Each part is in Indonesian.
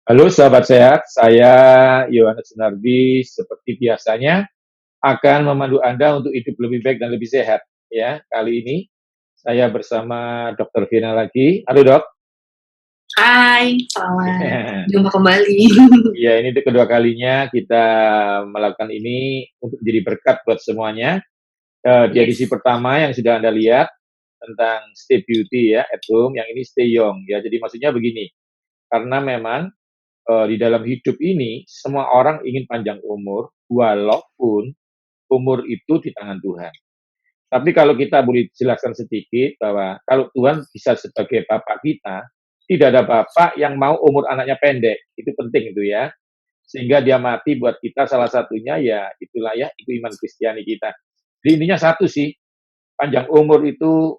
Halo sahabat sehat, saya Yohanes Sunardi seperti biasanya akan memandu Anda untuk hidup lebih baik dan lebih sehat. Ya, kali ini saya bersama Dr. Vina lagi. Halo dok. Hai, selamat jumpa kembali. Ya, ini kedua kalinya kita melakukan ini untuk menjadi berkat buat semuanya. Di edisi Yes. pertama yang sudah Anda lihat tentang Stay Beauty ya, at home, yang ini Stay Young ya. Jadi maksudnya begini, karena memang di dalam hidup ini semua orang ingin panjang umur, walaupun umur itu di tangan Tuhan. Tapi kalau kita boleh jelaskan sedikit bahwa kalau Tuhan bisa sebagai Bapak kita, tidak ada bapak yang mau umur anaknya pendek. Itu penting itu ya. Sehingga dia mati buat kita salah satunya ya itulah ya, itu iman Kristiani kita. Jadi intinya satu sih, panjang umur itu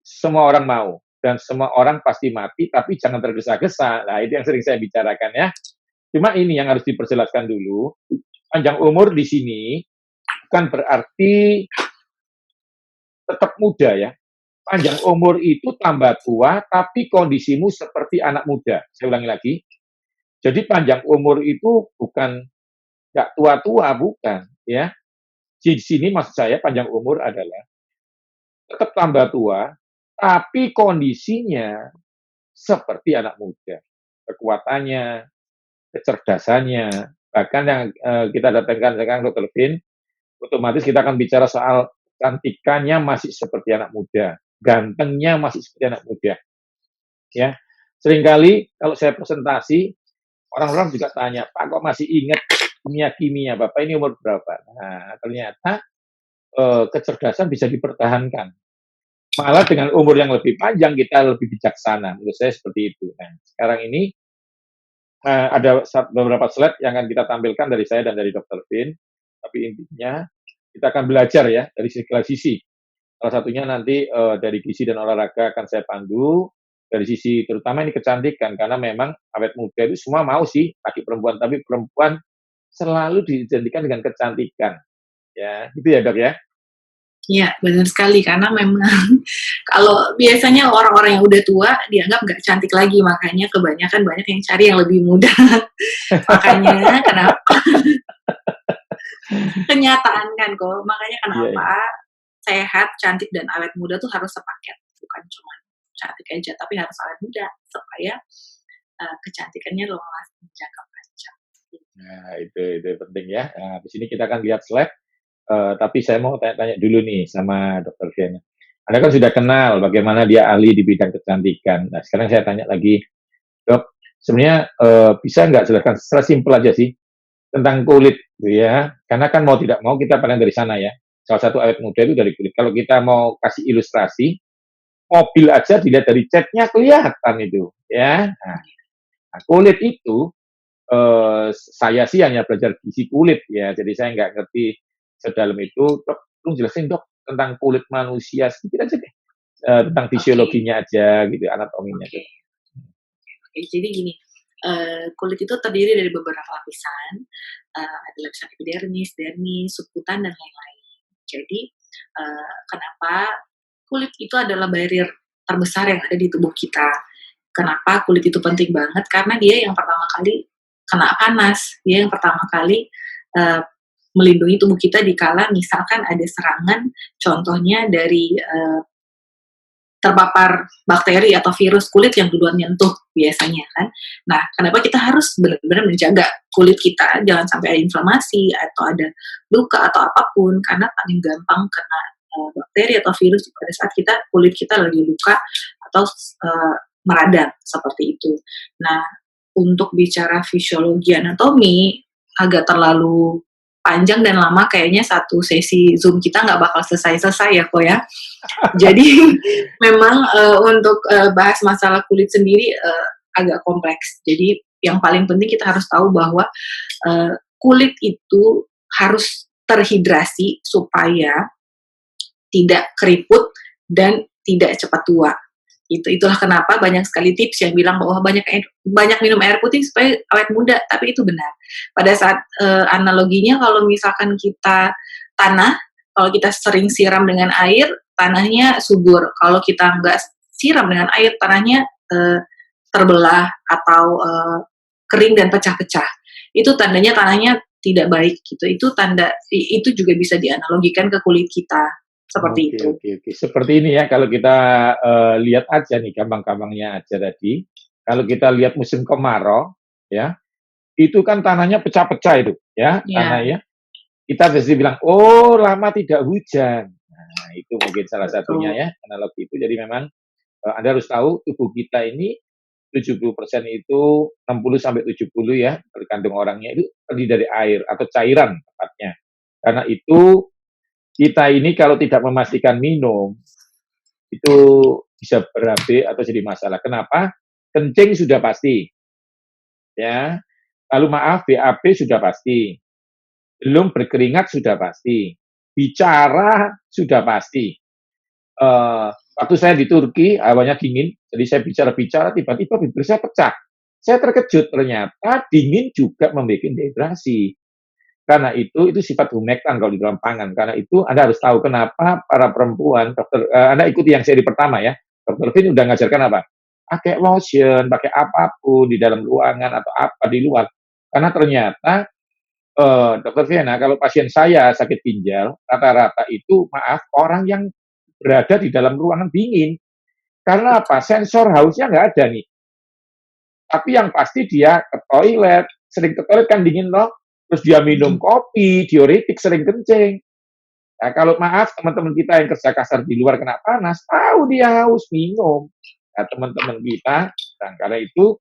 semua orang mau dan semua orang pasti mati, tapi jangan tergesa-gesa. Nah, itu yang sering saya bicarakan ya. Cuma ini yang harus diperjelaskan dulu, panjang umur di sini bukan berarti tetap muda ya. Panjang umur itu tambah tua, tapi kondisimu seperti anak muda. Saya ulangi lagi. Jadi panjang umur itu bukan nggak tua-tua, bukan ya. Di sini maksud saya panjang umur adalah tetap tambah tua, tapi kondisinya seperti anak muda. Kekuatannya, kecerdasannya, bahkan yang kita datangkan sekarang Dr. Vin, otomatis kita akan bicara soal cantikannya masih seperti anak muda, gantengnya masih seperti anak muda, ya. Seringkali kalau saya presentasi, orang-orang juga tanya, Pak kok masih ingat kimia-kimia, Bapak ini umur berapa? Nah, ternyata kecerdasan bisa dipertahankan. Malah dengan umur yang lebih panjang, kita lebih bijaksana. Menurut saya seperti itu. Nah, sekarang ini ada beberapa slide yang akan kita tampilkan dari saya dan dari Dr. Vin, tapi intinya kita akan belajar ya dari segala sisi. Salah satunya nanti dari gizi dan olahraga akan saya pandu, dari sisi terutama ini kecantikan, karena memang awet muda itu semua mau sih, laki perempuan, tapi perempuan selalu diidentikan dengan kecantikan. Ya, gitu ya dok ya? Iya, benar sekali karena memang kalau biasanya orang-orang yang udah tua dianggap nggak cantik lagi, makanya kebanyakan banyak yang cari yang lebih muda. Makanya kenapa kenyataan kan kok, makanya Iya, kenapa iya. sehat, cantik dan awet muda tuh harus sepaket, bukan cuma cantik aja tapi harus awet muda supaya kecantikannya long lasting jangka panjang. Nah, itu penting ya. Nah, di sini kita akan lihat slide. Tapi saya mau tanya-tanya dulu nih sama Dokter Fiana. Anda kan sudah kenal bagaimana dia ahli di bidang kecantikan. Nah, sekarang saya tanya lagi, Dok, sebenarnya bisa nggak jelaskan secara simpel aja sih tentang kulit, gitu ya? Karena kan mau tidak mau kita pandang dari sana ya. Salah satu awet muda itu dari kulit. Kalau kita mau kasih ilustrasi, mobil aja dilihat dari catnya kelihatan itu, ya. Nah, kulit itu saya sih hanya belajar gizi kulit ya, jadi saya nggak ngerti sedalam itu. Dok, tolong jelasin dok tentang kulit manusia sedikit aja deh, tentang Oke, fisiologinya aja gitu, anatominya oke. tuh. Oke, jadi gini, kulit itu terdiri dari beberapa lapisan, ada lapisan epidermis, dermis, subkutan, dan lain-lain. Jadi, kenapa kulit itu adalah barrier terbesar yang ada di tubuh kita. Kenapa kulit itu penting banget? Karena dia yang pertama kali kena panas, dia yang pertama kali eee, melindungi tubuh kita dikala misalkan ada serangan, contohnya dari, terpapar bakteri atau virus kulit yang duluan nyentuh biasanya kan. Nah, kenapa kita harus benar-benar menjaga kulit kita jangan sampai ada inflamasi atau ada luka atau apapun karena paling gampang kena bakteri atau virus pada saat kulit kita lagi luka atau meradang seperti itu. Nah, untuk bicara fisiologi anatomi agak terlalu panjang dan lama kayaknya satu sesi Zoom kita nggak bakal selesai-selesai ya kok ya. Jadi memang untuk bahas masalah kulit sendiri agak kompleks. Jadi yang paling penting kita harus tahu bahwa kulit itu harus terhidrasi supaya tidak keriput dan tidak cepat tua. Itulah kenapa banyak sekali tips yang bilang bahwa banyak minum air putih supaya awet muda, tapi itu benar. Pada saat analoginya kalau misalkan kita tanah, kalau kita sering siram dengan air, tanahnya subur. Kalau kita nggak siram dengan air, tanahnya terbelah atau kering dan pecah-pecah. Itu tandanya tanahnya tidak baik gitu. Itu tanda itu juga bisa dianalogikan ke kulit kita seperti Oke, itu. oke, oke. Seperti ini ya, kalau kita lihat aja nih gampang-gampangnya aja tadi. Kalau kita lihat musim kemarau, ya, itu kan tanahnya pecah-pecah itu, ya, Ya, tanahnya. Kita bisa bilang, oh lama tidak hujan. Nah, itu mungkin salah satunya betul. ya, analogi itu. Jadi memang Anda harus tahu tubuh kita ini 70% itu 60 sampai 70 ya, tergantung orangnya itu terdiri dari air atau cairan tepatnya. Karena itu kita ini kalau tidak memastikan minum itu bisa berabe atau jadi masalah. Kenapa? Kencing sudah pasti, ya. Lalu maaf, BAB sudah pasti. Belum berkeringat sudah pasti. Bicara sudah pasti. Waktu saya di Turki, hawanya dingin, jadi saya bicara-bicara, tiba-tiba bibir saya pecah. Saya terkejut, ternyata dingin juga membuat dehidrasi. Karena itu sifat humektan kalau di dalam pangan. Karena itu Anda harus tahu kenapa para perempuan, dokter, Anda ikuti yang seri pertama ya, Dokter Vin udah ngajarkan apa? Pakai lotion, pakai apapun di dalam ruangan atau apa di luar. Karena ternyata Dokter Viana, kalau pasien saya sakit ginjal, rata-rata itu maaf orang yang berada di dalam ruangan dingin. Karena apa? Sensor hausnya nggak ada nih. Tapi yang pasti dia ke toilet, sering ke toilet kan dingin loh. Terus dia minum kopi, diuretik, sering kencing. Nah, kalau maaf teman-teman kita yang kerja kasar di luar kena panas, tahu dia haus minum. Nah, teman-teman kita, nah, karena itu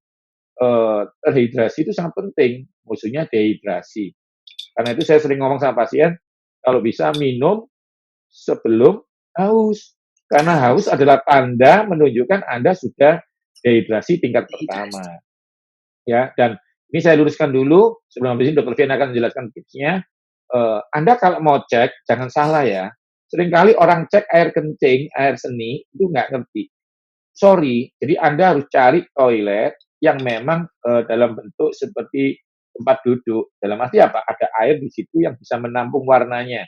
terhidrasi itu sangat penting. Musuhnya dehidrasi. Karena itu saya sering ngomong sama pasien, kalau bisa minum sebelum haus. Karena haus adalah tanda menunjukkan Anda sudah dehidrasi tingkat pertama. Ya, dan ini saya luruskan dulu sebelum habis ini Dokter Vian akan menjelaskan tipsnya. Anda kalau mau cek jangan salah ya. Seringkali orang cek air kencing, air seni itu nggak ngerti. Sorry, jadi Anda harus cari toilet yang memang dalam bentuk seperti tempat duduk. Dalam arti apa? Ada air di situ yang bisa menampung warnanya.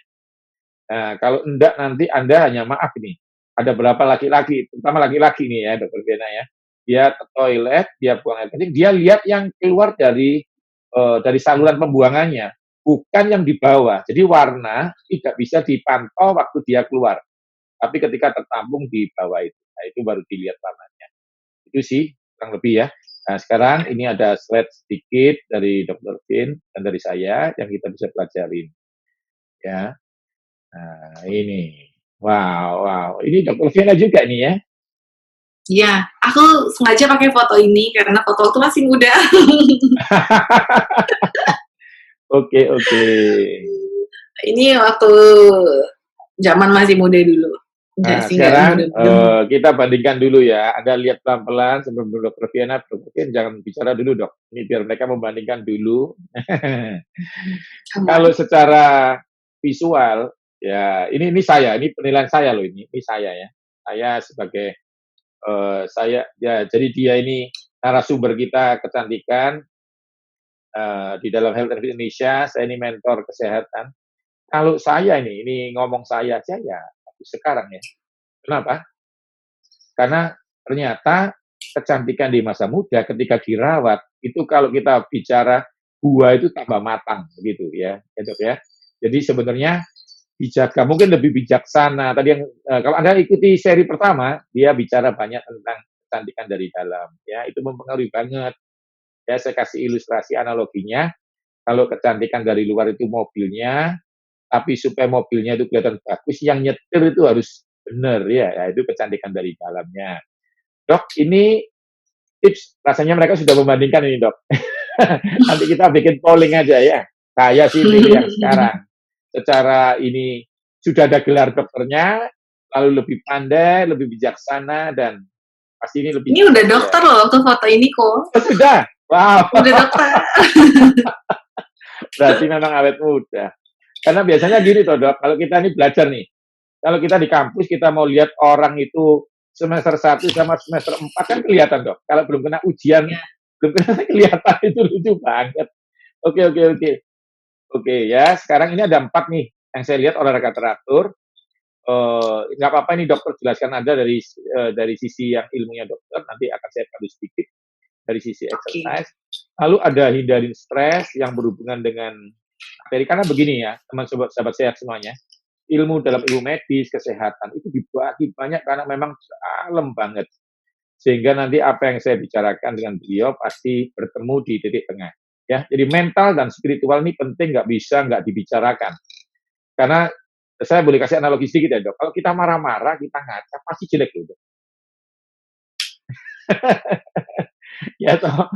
Nah, kalau enggak nanti Anda hanya maaf nih, ada berapa laki-laki, terutama laki-laki nih ya, Dokter Bena ya, dia ke toilet, dia buang air kencing, dia lihat yang keluar dari saluran pembuangannya, bukan yang di bawah. Jadi warna tidak bisa dipantau waktu dia keluar, tapi ketika tertampung di bawah itu, nah itu baru dilihat warnanya. Itu sih kurang lebih ya. Nah, sekarang ini ada slide sedikit dari Dokter Vin dan dari saya yang kita bisa pelajarin ya. Nah, ini. Wow, wow. Ini Dokter Viana juga nih ya. Iya, aku sengaja pakai foto ini karena foto waktu masih muda. Oke, oke. Ini waktu zaman masih muda dulu. Enggak Nah, sih, enggak sekarang muda-muda. kita bandingkan dulu ya. Anda lihat pelan-pelan sebelum Dokter Viana, Dokter Viana jangan bicara dulu dok. Ini biar mereka membandingkan dulu. Kalau Aman. secara visual, ya ini saya, ini penilaian saya loh ini saya ya. Saya sebagai saya ya jadi dia ini narasumber kita kecantikan di dalam Health and Fit Indonesia, saya ini mentor kesehatan. Kalau saya ini ngomong saya aja ya sekarang ya. Kenapa? Karena ternyata kecantikan di masa muda ketika dirawat itu kalau kita bicara buah itu tambah matang begitu ya, ya dok ya. Jadi sebenarnya dijaga mungkin lebih bijaksana. Tadi yang kalau Anda ikuti seri pertama, dia bicara banyak tentang kecantikan dari dalam ya, itu mempengaruhi banget. Ya saya kasih ilustrasi analoginya, kalau kecantikan dari luar itu mobilnya, tapi supaya mobilnya itu kelihatan bagus, yang nyetir itu harus benar ya, ya itu kecantikan dari dalamnya. Dok, ini tips rasanya mereka sudah membandingkan ini dok. Nanti kita bikin polling aja ya. Saya sih pilih yang sekarang. Secara ini sudah ada gelar dokternya, lalu lebih pandai, lebih bijaksana, dan pasti ini lebih Ini udah ya. dokter loh waktu foto ini kok. Oh, sudah? Wow. Udah dokter. Berarti memang awet muda. Karena biasanya gini toh dok, kalau kita ini belajar nih, kalau kita di kampus kita mau lihat orang itu semester 1 sama semester 4 kan kelihatan dok. Kalau belum kena ujian, Ya. belum kena kelihatan itu lucu banget. Oke, oke, oke. Oke ya, sekarang ini ada 4 nih yang saya lihat olahraga teratur. Nggak apa-apa ini dokter jelaskan Anda dari sisi yang ilmunya dokter, nanti akan saya bantu sedikit. dari sisi Oke. exercise. Lalu ada hindarin stres yang berhubungan dengan materi. Karena begini ya, teman sahabat sehat semuanya, ilmu dalam ilmu medis, kesehatan itu dibagi banyak karena memang dalam banget. Sehingga nanti apa yang saya bicarakan dengan beliau pasti bertemu di titik tengah. Ya, jadi mental dan spiritual ini penting, nggak dibicarakan. Karena saya boleh kasih analogi sedikit ya dok. Kalau kita marah-marah, kita ngaca, pasti jelek loh dok. Ya toh,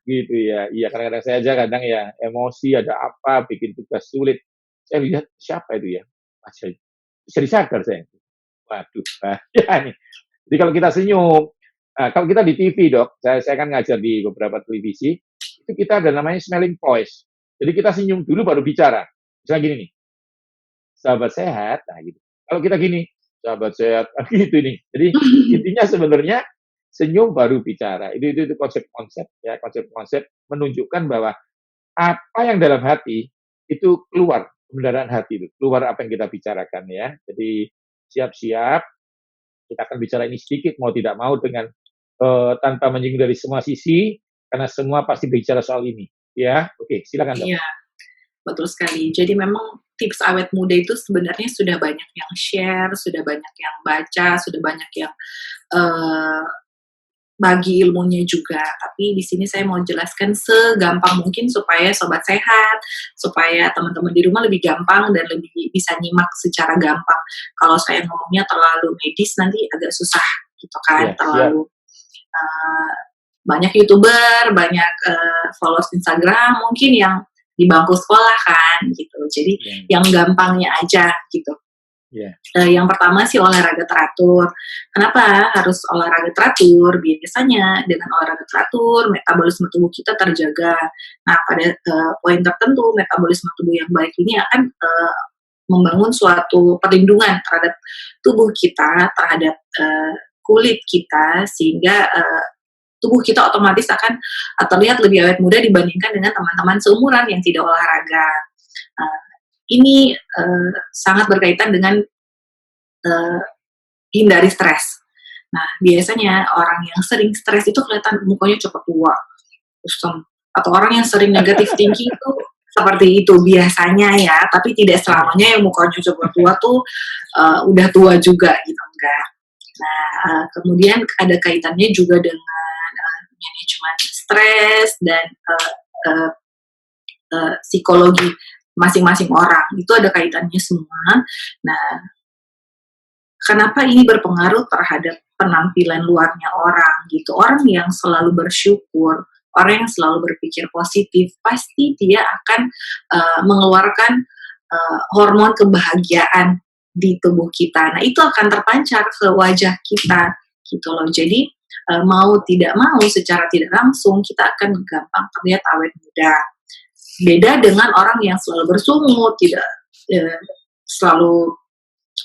gitu ya. Iya kadang-kadang saya aja kadang ya emosi ada apa, bikin tugas sulit. Saya lihat siapa itu ya, Mas, bisa disadar saya. Waduh, bahaya nih. Jadi kalau kita senyum, kalau kita di TV dok, saya kan ngajar di beberapa televisi, itu kita ada namanya smelling voice. Jadi kita senyum dulu baru bicara. Misalnya gini nih, sahabat sehat, nah gitu. Kalau kita gini, sahabat sehat, gitu nih. Jadi intinya sebenarnya senyum baru bicara. Itu konsep-konsep ya, konsep-konsep menunjukkan bahwa apa yang dalam hati itu keluar, kebenaran hati itu, keluar apa yang kita bicarakan ya. Jadi siap-siap kita akan bicara ini sedikit mau tidak mau dengan tanpa menyinggung dari semua sisi karena semua pasti bicara soal ini ya. Oke, silakan dok. Iya, betul sekali. Jadi memang tips awet muda itu sebenarnya sudah banyak yang share, sudah banyak yang baca, sudah banyak yang eee, bagi ilmunya juga. Tapi di sini saya mau jelaskan segampang mungkin supaya sobat sehat, supaya teman-teman di rumah lebih gampang dan lebih bisa nyimak secara gampang. Kalau saya ngomongnya terlalu medis nanti agak susah gitu kan, Ya, siap. terlalu eee, banyak YouTuber, banyak, followers Instagram mungkin yang di bangku sekolah kan gitu. Jadi Ya, yang gampangnya aja gitu. ya, Yang pertama sih olahraga teratur. Kenapa harus olahraga teratur? Biasanya dengan olahraga teratur, metabolisme tubuh kita terjaga. Nah, pada poin tertentu, metabolisme tubuh yang baik ini akan membangun suatu perlindungan terhadap tubuh kita, terhadap kulit kita, sehingga tubuh kita otomatis akan terlihat lebih awet muda dibandingkan dengan teman-teman seumuran yang tidak olahraga. Nah, ini sangat berkaitan dengan uh, hindari stres. Nah, biasanya orang yang sering stres itu kelihatan mukanya cepat tua, kusam. Atau orang yang sering negatif thinking itu seperti itu biasanya ya, tapi tidak selamanya yang mukanya cepat tua tuh udah tua juga gitu, enggak. Nah, kemudian ada kaitannya juga dengan manajemen stres dan uh, psikologi masing-masing orang. Itu ada kaitannya semua. Nah, kenapa ini berpengaruh terhadap penampilan luarnya orang gitu. Orang yang selalu bersyukur, orang yang selalu berpikir positif, pasti dia akan mengeluarkan hormon kebahagiaan di tubuh kita. Nah, itu akan terpancar ke wajah kita gitu loh. Jadi mau tidak mau secara tidak langsung kita akan gampang terlihat awet muda. Beda dengan orang yang selalu bersungut, tidak selalu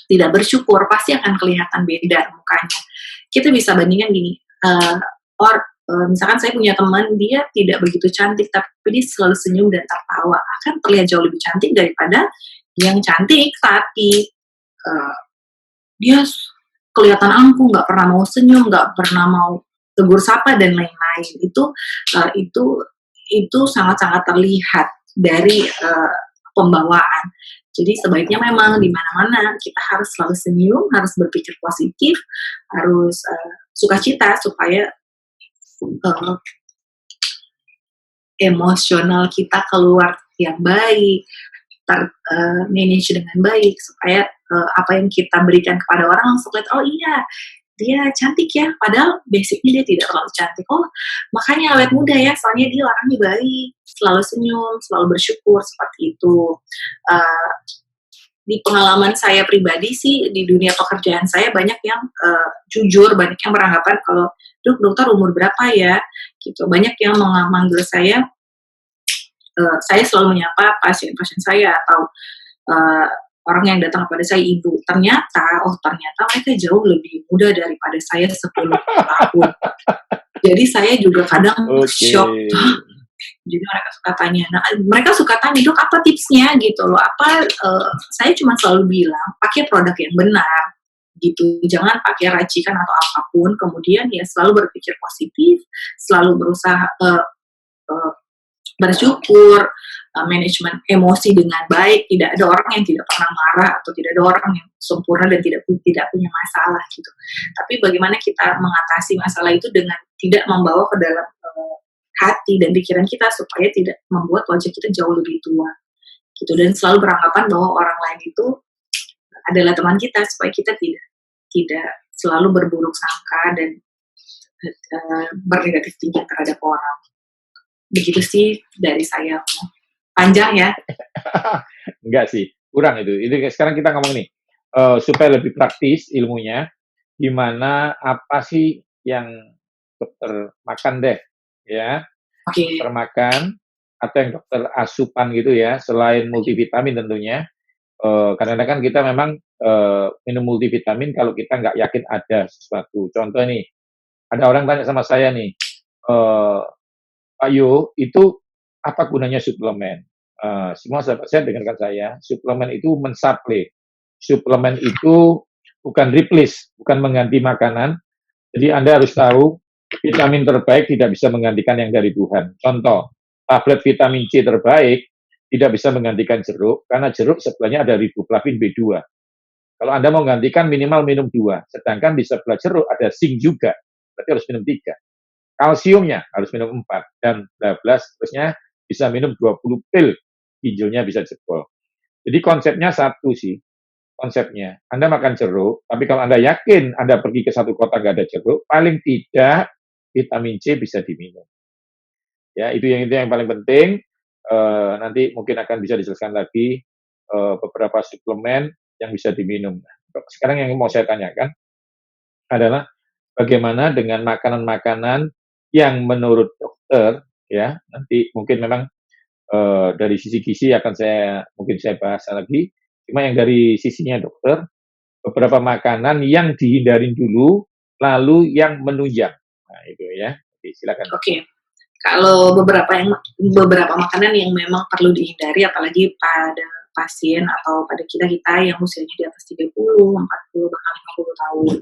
tidak bersyukur, pasti akan kelihatan beda mukanya. Kita bisa bandingkan gini, misalkan saya punya teman, dia tidak begitu cantik, tapi dia selalu senyum dan tertawa, akan terlihat jauh lebih cantik daripada yang cantik, tapi dia kelihatan angkuh, nggak pernah mau senyum, nggak pernah mau tegur sapa dan lain-lain. Itu sangat-sangat terlihat dari pembawaan. Jadi sebaiknya memang di mana-mana kita harus selalu senyum, harus berpikir positif, harus sukacita supaya emosional kita keluar yang baik, manage dengan baik supaya apa yang kita berikan kepada orang langsung lihat, oh iya dia cantik ya, padahal basicnya dia tidak terlalu cantik. Oh, makanya awet muda ya, soalnya dia orangnya baik, selalu senyum, selalu bersyukur, seperti itu. Di pengalaman saya pribadi sih, di dunia pekerjaan saya banyak yang jujur, banyak yang beranggapan kalau, dokter umur berapa ya? Gitu. Banyak yang memanggil saya selalu menyapa pasien-pasien saya atau orang yang datang kepada saya ibu. Ternyata mereka jauh lebih muda daripada saya 10 tahun. Jadi saya juga kadang shock. Jadi mereka suka tanya, dok apa tipsnya gitu loh. Saya cuma selalu bilang pakai produk yang benar. gitu. Jangan pakai racikan atau apapun, kemudian ya selalu berpikir positif, selalu berusaha bersyukur, manajemen emosi dengan baik. Tidak ada orang yang tidak pernah marah atau tidak ada orang yang sempurna dan tidak punya masalah gitu. Tapi bagaimana kita mengatasi masalah itu dengan tidak membawa ke dalam hati dan pikiran kita supaya tidak membuat wajah kita jauh lebih tua gitu, dan selalu beranggapan bahwa orang lain itu adalah teman kita supaya kita tidak selalu berburuk sangka dan bernegatif tinggi terhadap orang. Begitu sih dari saya. Panjang ya? Enggak sih, kurang itu. Sekarang kita ngomong nih, supaya lebih praktis ilmunya, gimana, apa sih yang dokter makan deh, ya. Oke. Dokter makan, atau yang dokter asupan gitu ya, selain multivitamin tentunya. Kadang-kadang kan kita memang minum multivitamin kalau kita nggak yakin ada sesuatu. Contoh nih, ada orang tanya sama saya nih, Pak Yo, itu apa gunanya suplemen? Semua sahabat saya dengarkan saya, suplemen itu mensuplai. Suplemen itu bukan replace, bukan mengganti makanan. Jadi Anda harus tahu, vitamin terbaik tidak bisa menggantikan yang dari Tuhan. Contoh, tablet vitamin C terbaik tidak bisa menggantikan jeruk, karena jeruk sebelahnya ada riboflavin B2. Kalau Anda mau menggantikan minimal minum 2, sedangkan di sebelah jeruk ada zinc juga, berarti harus minum 3. Kalsiumnya harus minum 4, dan 12, terusnya bisa minum 20 pil, ginjalnya bisa jebol. Jadi konsepnya satu sih, konsepnya. Anda makan jeruk, tapi kalau Anda yakin Anda pergi ke satu kota nggak ada jeruk, paling tidak vitamin C bisa diminum. Ya, itu yang paling penting. Nanti mungkin akan bisa dijelaskan lagi beberapa suplemen yang bisa diminum. Sekarang yang mau saya tanyakan adalah bagaimana dengan makanan-makanan yang menurut dokter, ya, nanti mungkin memang dari sisi gizi akan mungkin saya bahas lagi, cuma yang dari sisinya dokter, beberapa makanan yang dihindarin dulu, lalu yang menunjang. Nah, itu ya. Oke, silakan. Oke. Kalau beberapa makanan yang memang perlu dihindari, apalagi pada pasien atau pada kita yang usianya di atas 30, 40, bahkan 50 tahun.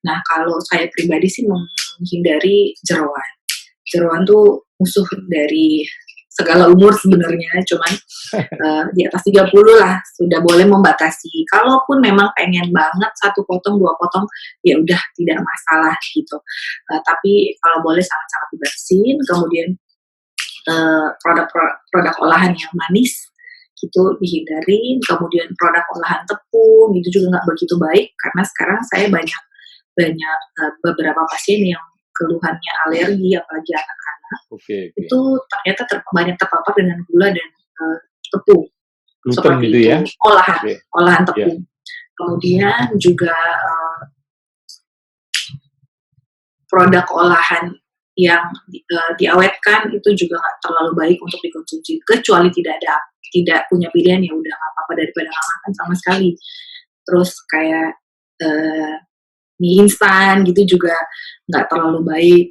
Nah, kalau saya pribadi sih menghindari jeroan. Jeroan tuh musuh dari segala umur sebenarnya, cuman di atas 30 lah sudah boleh membatasi. Kalaupun memang pengen banget 1 potong, 2 potong, ya udah tidak masalah gitu. Tapi kalau boleh sangat-sangat dibersihin, kemudian produk olahan yang manis gitu dihindarin, kemudian produk olahan tepung itu juga nggak begitu baik, karena sekarang saya banyak beberapa pasien yang keluhannya alergi, apalagi anak-anak. Itu ternyata banyak terpapar dengan gula dan tepung. Gluten seperti gitu ya? Olahan tepung. Kemudian juga produk olahan yang diawetkan itu juga nggak terlalu baik untuk dikonsumsi, kecuali tidak punya pilihan, ya udah nggak apa-apa daripada nggak makan sama sekali. Terus kayak mie instan gitu juga nggak terlalu baik.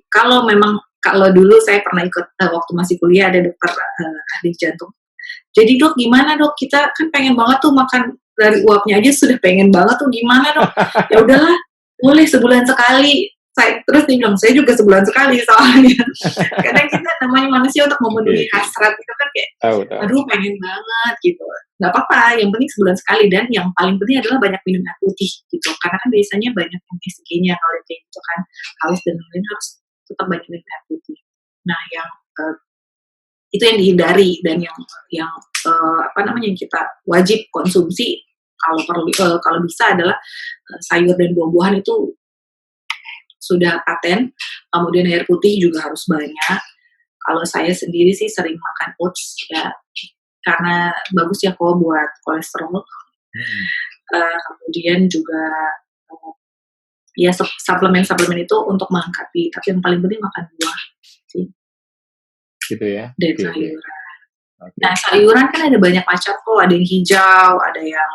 Kalau dulu saya pernah ikut waktu masih kuliah, ada dokter ahli jantung. Jadi dok, gimana dok? Kita kan pengen banget tuh makan dari uapnya aja sudah pengen banget tuh, gimana dok? Ya udahlah, boleh sebulan sekali. Terus dia bilang, saya juga sebulan sekali soalnya. Kadang kita namanya manusia untuk memenuhi hasrat itu kan kayak, aduh pengen banget gitu. Gak apa-apa, yang penting sebulan sekali, dan yang paling penting adalah banyak minum air putih gitu. Karena kan biasanya banyak yang SG-nya kalau kayak gitu kan, haus dan lain-lain, harus tetap banyak minum air putih. Nah, yang itu yang dihindari, dan yang yang kita wajib konsumsi kalau bisa adalah sayur dan buah-buahan itu sudah paten. Kemudian air putih juga harus banyak. Kalau saya sendiri sih sering makan oats ya, karena bagus ya kok buat kolesterol. Kemudian juga ya suplemen itu untuk melengkapi, tapi yang paling penting makan buah sih. Gitu ya. Dan sayuran. Nah, sayuran kan ada banyak macam kok, ada yang hijau, ada yang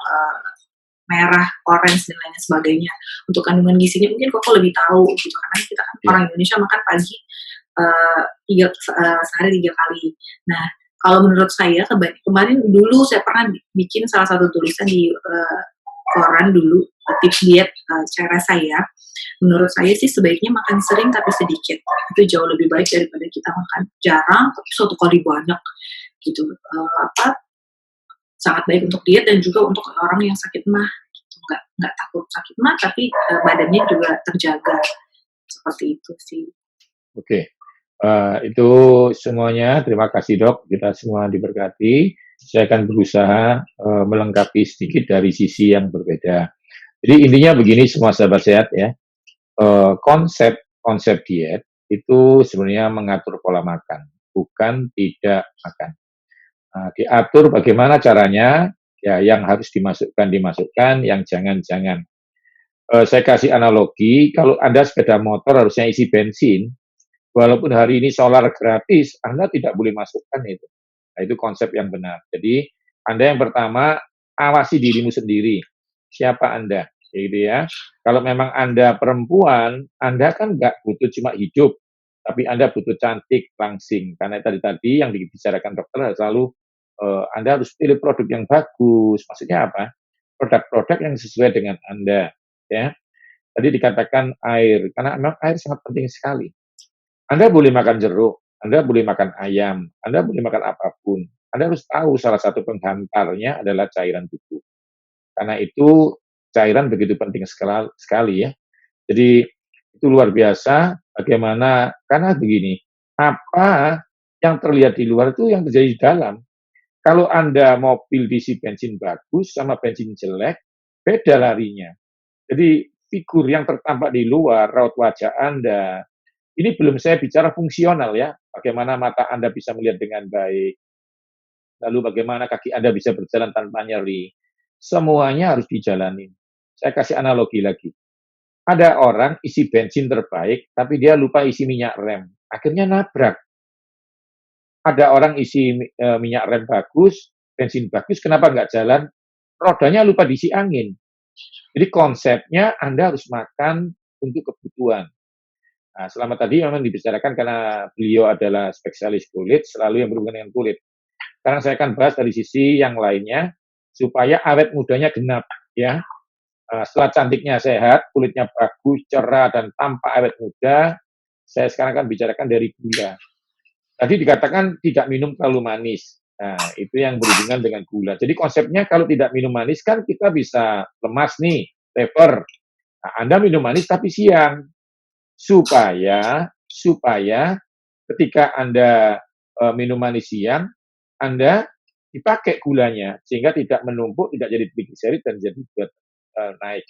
merah, orange, dan lain sebagainya. Untuk kandungan gizinya mungkin kok lebih tahu gitu, karena kita kan orang Indonesia makan pagi sehari 3 kali. Nah, kalau menurut saya, kemarin dulu saya pernah bikin salah satu tulisan di koran dulu, tips diet cara saya, menurut saya sih sebaiknya makan sering tapi sedikit. Itu jauh lebih baik daripada kita makan jarang tapi suatu kali banyak gitu. Sangat baik untuk diet dan juga untuk orang yang sakit mah gitu. Nggak takut sakit mah tapi badannya juga terjaga. Seperti itu sih. Oke. Itu semuanya. Terima kasih dok. Kita semua diberkati. Saya akan berusaha melengkapi sedikit dari sisi yang berbeda. Jadi intinya begini semua sahabat sehat ya. Konsep diet itu sebenarnya mengatur pola makan, bukan tidak makan. Nah, diatur bagaimana caranya, ya yang harus dimasukkan, yang jangan-jangan. Saya kasih analogi, kalau Anda sepeda motor harusnya isi bensin, walaupun hari ini solar gratis, Anda tidak boleh masukkan itu. Nah, itu konsep yang benar. Jadi, Anda yang pertama, awasi dirimu sendiri. Siapa Anda? Gitu ya. Kalau memang Anda perempuan, Anda kan nggak butuh cuma hidup, tapi Anda butuh cantik, langsing. Karena tadi yang dibicarakan dokter selalu, Anda harus pilih produk yang bagus. Maksudnya apa? Produk-produk yang sesuai dengan Anda. Ya. Tadi dikatakan air, karena memang air sangat penting sekali. Anda boleh makan jeruk, Anda boleh makan ayam, Anda boleh makan apapun. Anda harus tahu salah satu penghantarnya adalah cairan tubuh. Karena itu cairan begitu penting sekali ya. Jadi itu luar biasa bagaimana, karena begini, apa yang terlihat di luar itu yang terjadi di dalam. Kalau Anda mobil diisi bensin bagus sama bensin jelek, beda larinya. Jadi figur yang tertampak di luar, raut wajah Anda, ini belum saya bicara fungsional ya, bagaimana mata Anda bisa melihat dengan baik, lalu bagaimana kaki Anda bisa berjalan tanpa nyeri. Semuanya harus dijalani. Saya kasih analogi lagi. Ada orang isi bensin terbaik, tapi dia lupa isi minyak rem. Akhirnya nabrak. Ada orang isi minyak rem bagus, bensin bagus, kenapa nggak jalan? Rodanya lupa diisi angin. Jadi konsepnya Anda harus makan untuk kebutuhan. Nah, selama tadi memang dibicarakan karena beliau adalah spesialis kulit, selalu yang berhubungan dengan kulit. Sekarang saya akan bahas dari sisi yang lainnya, supaya awet mudanya genap, ya. Setelah cantiknya sehat, kulitnya bagus, cerah, dan tampak awet muda, saya sekarang akan bicarakan dari gula. Tadi dikatakan tidak minum terlalu manis. Nah, itu yang berhubungan dengan gula. Jadi konsepnya kalau tidak minum manis kan kita bisa lemas nih, lever. Nah, Anda minum manis tapi siang. Supaya ketika Anda minum manis siang, Anda dipakai gulanya sehingga tidak menumpuk, tidak jadi triglycerid dan jadi naik.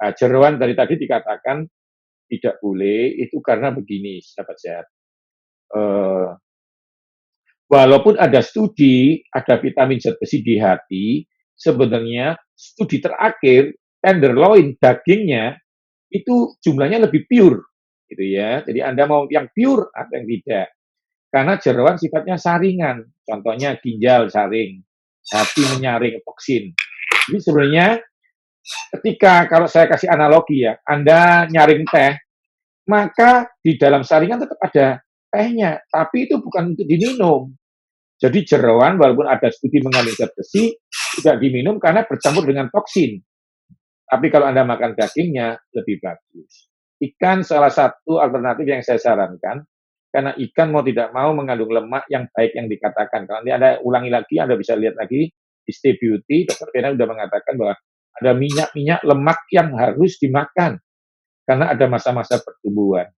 Nah, jeroan dari tadi dikatakan tidak boleh itu karena begini, sahabat sehat. Walaupun ada studi, ada vitamin zat besi di hati, sebenarnya studi terakhir tenderloin dagingnya itu jumlahnya lebih pure, gitu ya. Jadi Anda mau yang pure atau yang tidak. Karena jeroan sifatnya saringan, contohnya ginjal saring, hati menyaring toksin. Jadi sebenarnya ketika kalau saya kasih analogi ya, Anda nyaring teh, maka di dalam saringan tetap ada tehnya, tapi itu bukan untuk diminum. Jadi jeroan walaupun ada studi mengandung zat besi tidak diminum karena bercampur dengan toksin. Tapi kalau Anda makan dagingnya lebih bagus. Ikan salah satu alternatif yang saya sarankan karena ikan mau tidak mau mengandung lemak yang baik yang dikatakan. Kalau nanti Anda ulangi lagi, Anda bisa lihat lagi di Stay Beauty, Dr. Vena sudah mengatakan bahwa ada minyak-minyak lemak yang harus dimakan karena ada masa-masa pertumbuhan.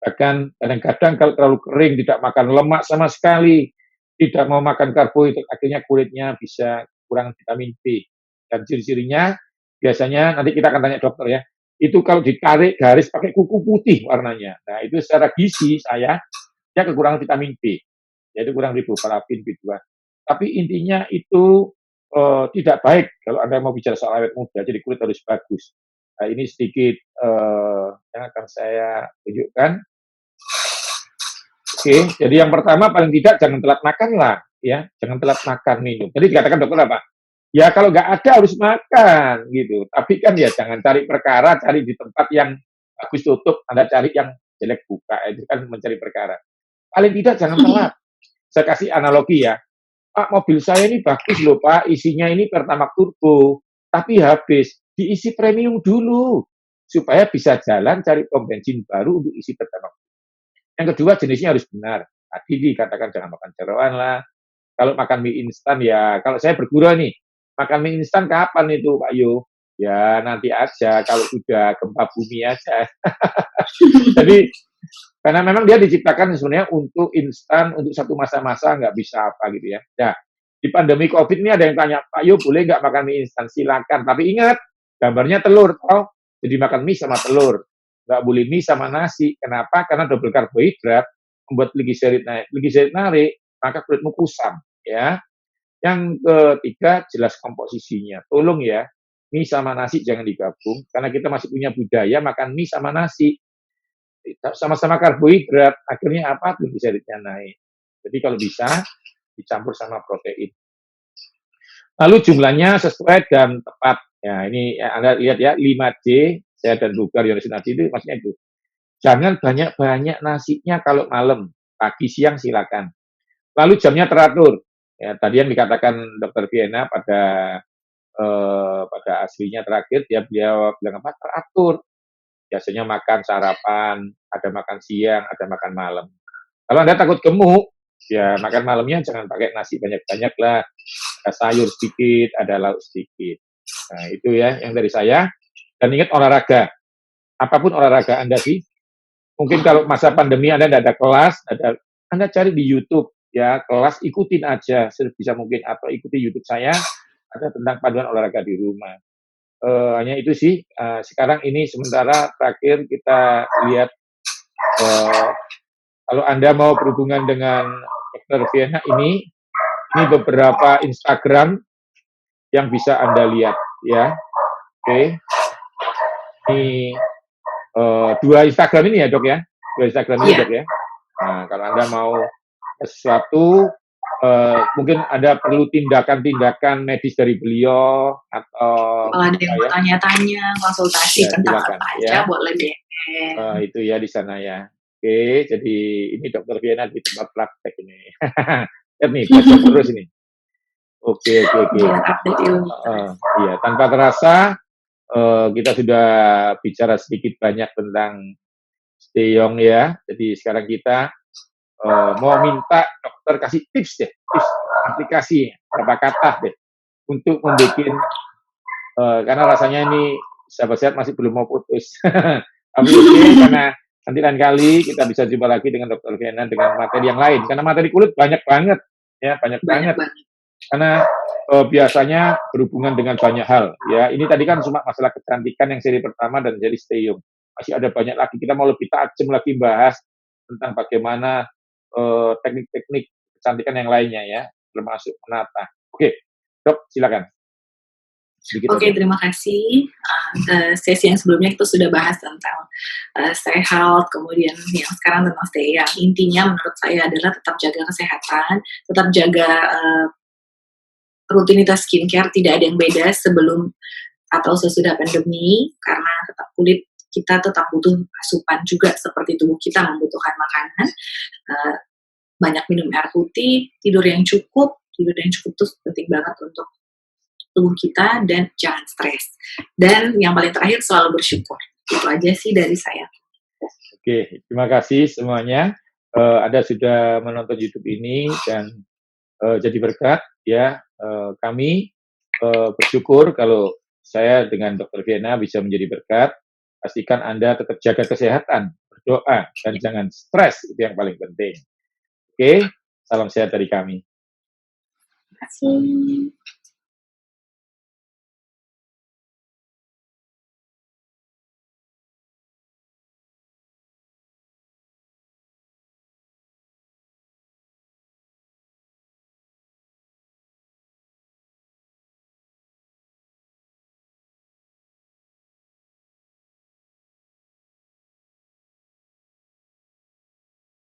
Bahkan kadang-kadang kalau terlalu kering, tidak makan lemak sama sekali, tidak mau makan karbohidrat, akhirnya kulitnya bisa kurang vitamin B. Dan ciri-cirinya biasanya nanti kita akan tanya dokter ya, itu kalau ditarik garis pakai kuku putih warnanya. Nah, itu secara gizi saya kekurangan vitamin B, yaitu kurang riboflavin B2. Tapi intinya itu tidak baik kalau Anda mau bicara soal awet muda, jadi kulit harus bagus. Nah, ini sedikit yang akan saya tunjukkan. Oke, jadi yang pertama paling tidak jangan telat makan lah, ya, jangan telat makan minum. Jadi dikatakan dokter apa? Ya kalau nggak ada harus makan gitu. Tapi kan ya jangan cari perkara, cari di tempat yang bagus tutup, Anda cari yang jelek buka, itu kan mencari perkara. Paling tidak jangan telat. Saya kasih analogi ya. Pak, mobil saya ini bagus loh Pak, isinya ini Pertamax turbo, tapi habis, diisi premium dulu, supaya bisa jalan cari pom bensin baru untuk isi pertamax. Yang kedua, jenisnya harus benar. Tadi dikatakan jangan makan jeroan lah. Kalau makan mie instan ya, kalau saya bergurau nih, makan mie instan kapan itu Pak Yo? Ya nanti aja, kalau sudah gempa bumi aja. Jadi karena memang dia diciptakan sebenarnya untuk instan, untuk satu masa-masa, nggak bisa apa gitu ya. Nah, di pandemi COVID ini ada yang tanya, Pak Yo boleh nggak makan mie instan? Silakan. Tapi ingat, gambarnya telur, toh. Jadi makan mie sama telur. Nggak boleh mie sama nasi. Kenapa? Karena double karbohidrat membuat gliserid naik. Gliserid naik, maka kulitmu kusam. Ya. Yang ketiga, jelas komposisinya. Tolong ya, mie sama nasi jangan digabung. Karena kita masih punya budaya makan mie sama nasi sama-sama karbohidrat, akhirnya apa? Gliseridnya naik. Jadi kalau bisa dicampur sama protein. Lalu jumlahnya sesuai dan tepat. Ya, ini Anda lihat ya, 5J, saya dan Bugar Yoris Nadi itu maksudnya itu. Jangan banyak-banyak nasinya kalau malam, pagi siang silakan. Lalu jamnya teratur. Ya, tadi yang dikatakan Dr. Vienna pada aslinya terakhir beliau bilang apa? Teratur. Biasanya makan sarapan, ada makan siang, ada makan malam. Kalau Anda takut gemuk, ya makan malamnya jangan pakai nasi banyak-banyak lah. Ada sayur sedikit, ada lauk sedikit. Nah, itu ya yang dari saya. Dan ingat olahraga. Apapun olahraga Anda sih. Mungkin kalau masa pandemi Anda tidak ada kelas, Anda cari di YouTube. Ya, kelas ikutin aja sebisa mungkin. Atau ikuti YouTube saya, ada tentang panduan olahraga di rumah. Hanya itu sih. Sekarang ini sementara terakhir kita lihat kalau Anda mau berhubungan dengan Dr. Vienna ini beberapa Instagram yang bisa Anda lihat ya. Oke. Ini dua Instagram ini ya, Dok ya. Dua Instagram ini, Dok ya. Nah, kalau Anda mau sesuatu mungkin ada perlu tindakan-tindakan medis dari beliau atau kalau ada yang mau tanya-tanya konsultasi ya, tentang silakan, apa aja ya. boleh deh. Itu ya di sana ya. Oke, jadi ini Dr. Vienna di tempat praktek ini. Lihat nih, baca terus ini. Oke. Iya, tanpa terasa kita sudah bicara sedikit banyak tentang Steyong ya. Jadi sekarang kita mau minta dokter kasih tips deh, tips aplikasi berapa kata deh untuk membuat karena rasanya ini sahabat sehat masih belum mau putus. Tapi karena nanti lain kali kita bisa jumpa lagi dengan Dr. Vienna dengan materi yang lain. Karena materi kulit banyak banget, ya banyak banget. Karena biasanya berhubungan dengan banyak hal. Ya, ini tadi kan cuma masalah kecantikan yang seri pertama dan seri Steyong. Masih ada banyak lagi. Kita mau lebih tajam lagi bahas tentang bagaimana teknik-teknik kecantikan yang lainnya ya, termasuk menata. Oke, Dok, silakan. Oke, terima kasih. Sesi yang sebelumnya kita sudah bahas tentang stay health, kemudian yang sekarang tentang stay young. Intinya menurut saya adalah tetap jaga kesehatan, tetap jaga rutinitas skincare, tidak ada yang beda sebelum atau sesudah pandemi, karena tetap kulit kita tetap butuh asupan juga seperti tubuh kita membutuhkan makanan. Banyak minum air putih, tidur yang cukup itu penting banget untuk tubuh kita, dan jangan stres. Dan yang paling terakhir selalu bersyukur. Itu aja sih dari saya. Oke, terima kasih semuanya. Anda sudah menonton YouTube ini dan jadi berkat ya. Kami bersyukur kalau saya dengan Dr. Vienna bisa menjadi berkat. Pastikan Anda tetap jaga kesehatan, berdoa, dan jangan stres, itu yang paling penting. Oke, salam sehat dari kami. Terima kasih.